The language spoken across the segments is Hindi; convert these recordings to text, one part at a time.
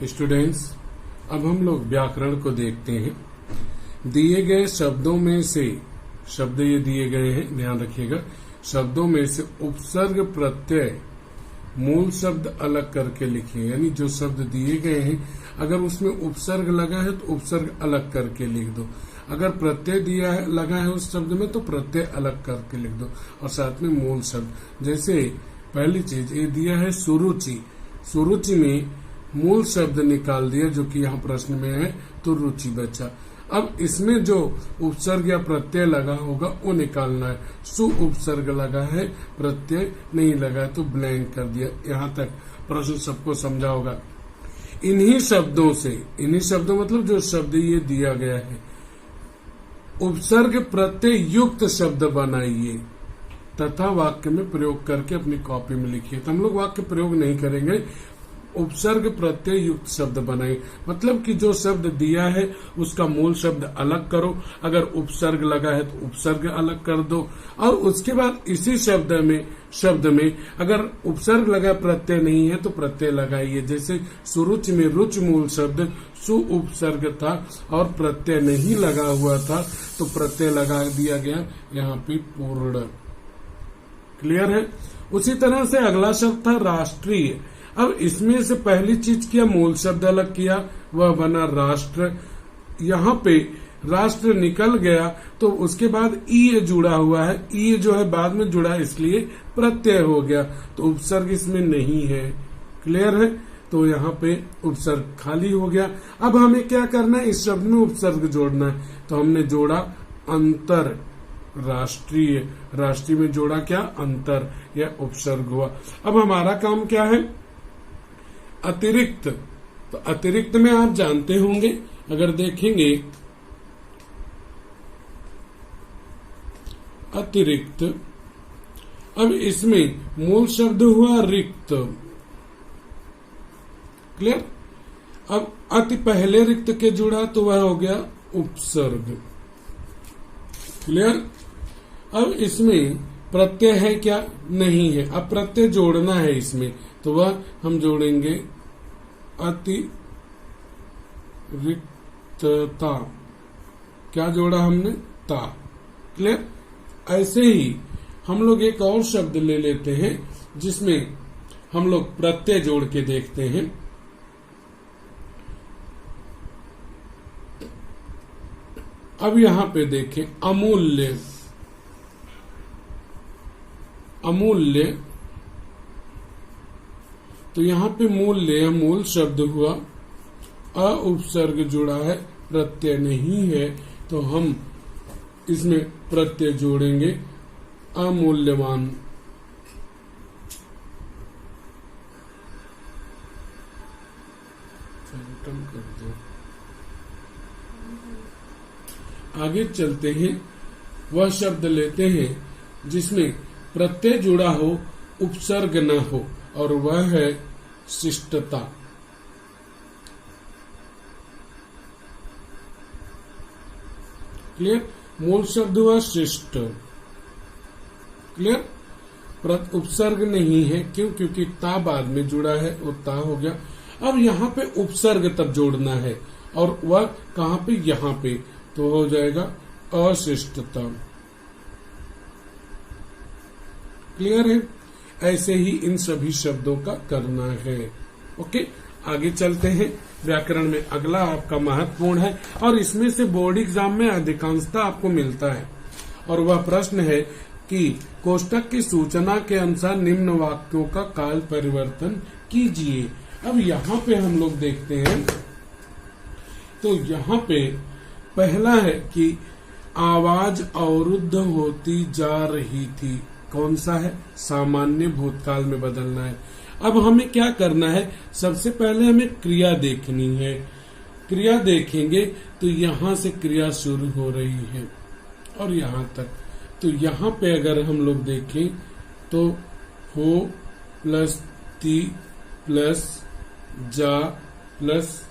स्टूडेंट्स, अब हम लोग व्याकरण को देखते हैं। दिए गए शब्दों में से शब्द ये दिए गए हैं, ध्यान रखिएगा। शब्दों में से उपसर्ग प्रत्यय मूल शब्द अलग करके लिखिए। यानी जो शब्द दिए गए हैं अगर उसमें उपसर्ग लगा है तो उपसर्ग अलग करके लिख दो। अगर प्रत्यय दिया है लगा है उस शब्द में तो प्रत्यय अलग करके लिख दो और साथ में मूल शब्द। जैसे पहली चीज ये दिया है सुरुचि। सुरुचि में मूल शब्द निकाल दिया जो कि यहाँ प्रश्न में है तो रुचि बचा। अब इसमें जो उपसर्ग या प्रत्यय लगा होगा वो निकालना है। सु उपसर्ग लगा है, प्रत्यय नहीं लगा है तो ब्लैंक कर दिया। यहाँ तक प्रश्न सबको समझा होगा। इन्हीं शब्दों मतलब जो शब्द ये दिया गया है उपसर्ग प्रत्यय युक्त शब्द बनाइए तथा वाक्य में प्रयोग करके अपनी कॉपी में लिखिए। तो हम लोग वाक्य प्रयोग नहीं करेंगे, उपसर्ग प्रत्यय युक्त शब्द बनाए। मतलब कि जो शब्द दिया है उसका मूल शब्द अलग करो, अगर उपसर्ग लगा है तो उपसर्ग अलग कर दो और उसके बाद इसी शब्द में अगर उपसर्ग लगा प्रत्यय नहीं है तो प्रत्यय लगाइए। जैसे सुरुचि में रुच मूल शब्द सु उपसर्ग था और प्रत्यय नहीं लगा हुआ था तो प्रत्यय लगा दिया गया यहाँ पे पूर्ण। क्लियर है। उसी तरह से अगला शब्द था राष्ट्रीय। अब इसमें से पहली चीज किया मूल शब्द अलग किया, वह बना राष्ट्र। यहाँ पे राष्ट्र निकल गया तो उसके बाद ई जुड़ा हुआ है, ई जो है बाद में जुड़ा इसलिए प्रत्यय हो गया तो उपसर्ग इसमें नहीं है। क्लियर है। तो यहाँ पे उपसर्ग खाली हो गया। अब हमें क्या करना है, इस शब्द में उपसर्ग जोड़ना है। तो हमने जोड़ा अंतर राष्ट्रीय। राष्ट्रीय में जोड़ा क्या, अंतर, यह उपसर्ग हुआ। अब हमारा काम क्या है, अतिरिक्त। तो अतिरिक्त में आप जानते होंगे, अगर देखेंगे अतिरिक्त, अब इसमें मूल शब्द हुआ रिक्त। क्लियर। अब अति पहले रिक्त के जुड़ा तो वह हो गया उपसर्ग। क्लियर। अब इसमें प्रत्यय है क्या, नहीं है। अब प्रत्यय जोड़ना है इसमें तो वह हम जोड़ेंगे अतिरिक्तता। क्या जोड़ा हमने, ता। क्लियर। ऐसे ही हम लोग एक और शब्द ले लेते हैं जिसमें हम लोग प्रत्यय जोड़ के देखते हैं। अब यहां पे देखें अमूल्य। अमूल्य तो यहाँ पे मूल्य मूल शब्द हुआ, अ उपसर्ग जुड़ा है, प्रत्यय नहीं है तो हम इसमें प्रत्यय जोड़ेंगे अमूल्यवान। आगे चलते हैं। वह शब्द लेते हैं जिसमें प्रत्यय जुड़ा हो, उपसर्ग न हो और वह है शिष्टता। क्लियर। मूल शब्द हुआ शिष्ट। क्लियर। उपसर्ग नहीं है, क्यों, क्योंकि ता बाद में जुड़ा है और ता हो गया। अब यहाँ पे उपसर्ग तब जोड़ना है और वह कहाँ पे, यहाँ पे, तो हो जाएगा अशिष्टता। क्लियर है। ऐसे ही इन सभी शब्दों का करना है। ओके, आगे चलते हैं। व्याकरण में अगला आपका महत्वपूर्ण है और इसमें से बोर्ड एग्जाम में अधिकांशतः आपको मिलता है और वह प्रश्न है कि कोष्टक की सूचना के अनुसार निम्न वाक्यों का काल परिवर्तन कीजिए। अब यहाँ पे हम लोग देखते हैं तो यहाँ पे पहला है कि आवाज अवरुद्ध होती जा रही थी। कौन सा है, सामान्य भूतकाल में बदलना है। अब हमें क्या करना है, सबसे पहले हमें क्रिया देखनी है। क्रिया देखेंगे तो यहाँ से क्रिया शुरू हो रही है और यहाँ तक। तो यहाँ पे अगर हम लोग देखें तो हो प्लस ती प्लस जा प्लस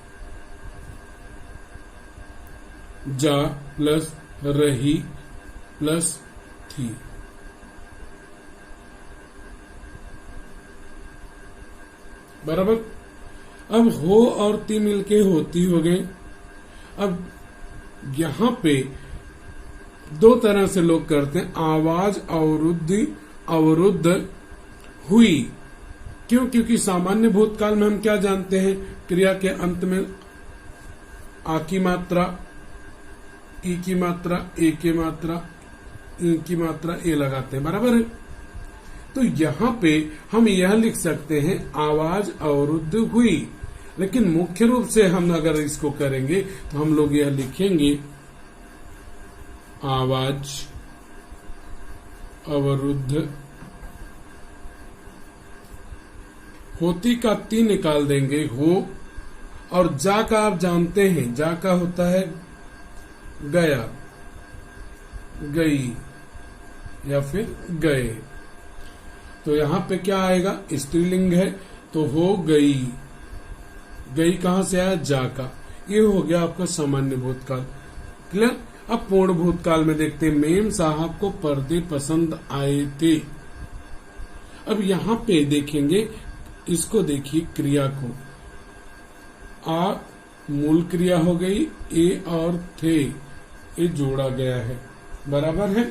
रही प्लस थी। बराबर। अब हो और ती मिलके होती हो गए। अब यहां पे दो तरह से लोग करते हैं, आवाज अवरुद्ध हुई। क्यों? क्योंकि सामान्य भूतकाल में हम क्या जानते हैं, क्रिया के अंत में आ की मात्रा, ई की मात्रा, ए की मात्रा, ई की मात्रा, ए लगाते हैं, बराबर है। तो यहां पे हम यह लिख सकते हैं आवाज अवरुद्ध हुई। लेकिन मुख्य रूप से हम अगर इसको करेंगे तो हम लोग यह लिखेंगे आवाज अवरुद्ध होती का ती निकाल देंगे हो, और जा का आप जानते हैं, जा का होता है गया, गई या फिर गए। तो यहां पे क्या आएगा, स्त्रीलिंग है तो हो गई, गई कहां से आया, जा का। ये हो गया आपका सामान्य भूतकाल। क्लियर? अब पूर्ण भूतकाल में देखते हैं, मेम साहब को पर्दे पसंद आए थे। अब यहां पे देखेंगे, इसको देखिए क्रिया को, आ मूल क्रिया हो गई, ए और थे ये जोड़ा गया है, बराबर है।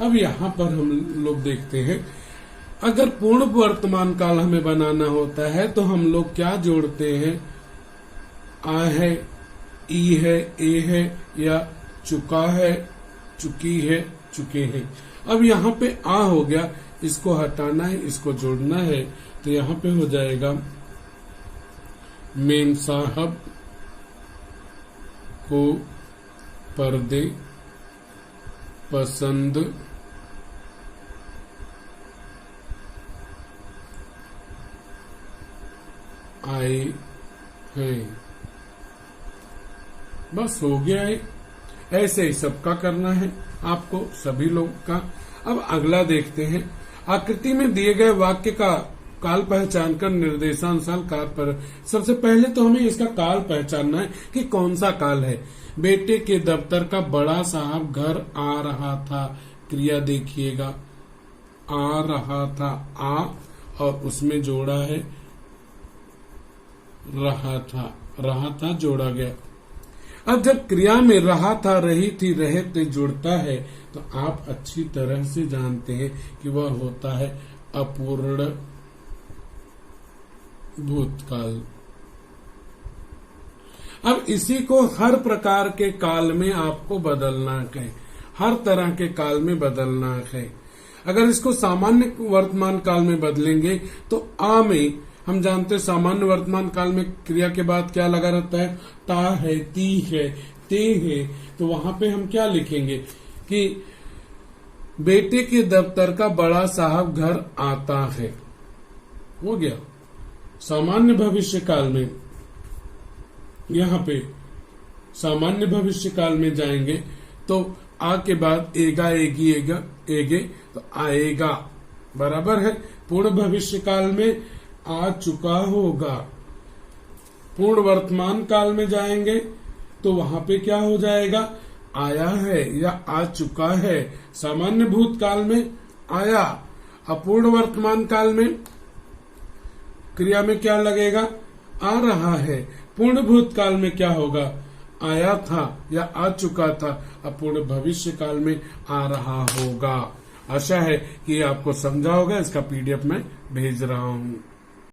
अब यहां पर हम लोग देखते हैं, अगर पूर्ण वर्तमान काल हमें बनाना होता है तो हम लोग क्या जोड़ते हैं, आ है, ई है, ए है, या चुका है, चुकी है, चुके हैं। अब यहाँ पे आ हो गया, इसको हटाना है, इसको जोड़ना है, तो यहाँ पे हो जाएगा मेम साहब को पर्दे पसंद आए हैं। बस हो गया है। ऐसे ही सबका करना है आपको, सभी लोग का। अब अगला देखते हैं, आकृति में दिए गए वाक्य का काल पहचान कर निर्देशानुसार काल पर। सबसे पहले तो हमें इसका काल पहचानना है कि कौन सा काल है। बेटे के दफ्तर का बड़ा साहब घर आ रहा था, क्रिया देखिएगा, आ रहा था, आ और उसमें जोड़ा है रहा था जोड़ा गया। अब जब क्रिया में रहा था, रही थी, रहे थे जुड़ता है, तो आप अच्छी तरह से जानते हैं कि वह होता है अपूर्ण भूतकाल। अब इसी को हर प्रकार के काल में आपको बदलना है, हर तरह के काल में बदलना है। अगर इसको सामान्य वर्तमान काल में बदलेंगे तो आ में हम जानते हैं सामान्य वर्तमान काल में क्रिया के बाद क्या लगा रहता है, ता है, ती है, ते है। तो वहां पे हम क्या लिखेंगे कि बेटे के दफ्तर का बड़ा साहब घर आता है, हो गया। सामान्य भविष्य काल में यहाँ पे सामान्य भविष्य काल में जाएंगे तो आ के बाद एगा, एगी, एगा, एगे, तो आएगा, बराबर है। पूर्ण भविष्य काल में आ चुका होगा। पूर्ण वर्तमान काल में जाएंगे तो वहां पे क्या हो जाएगा, आया है या आ चुका है। सामान्य भूतकाल में आया, अपूर्ण वर्तमान काल में क्रिया में क्या लगेगा, आ रहा है। पूर्ण भूतकाल में क्या होगा, आया था या आ चुका था। अपूर्ण भविष्य काल में आ रहा होगा। आशा है कि आपको समझा होगा। इसका पीडीएफ मैं भेज रहा हूँ।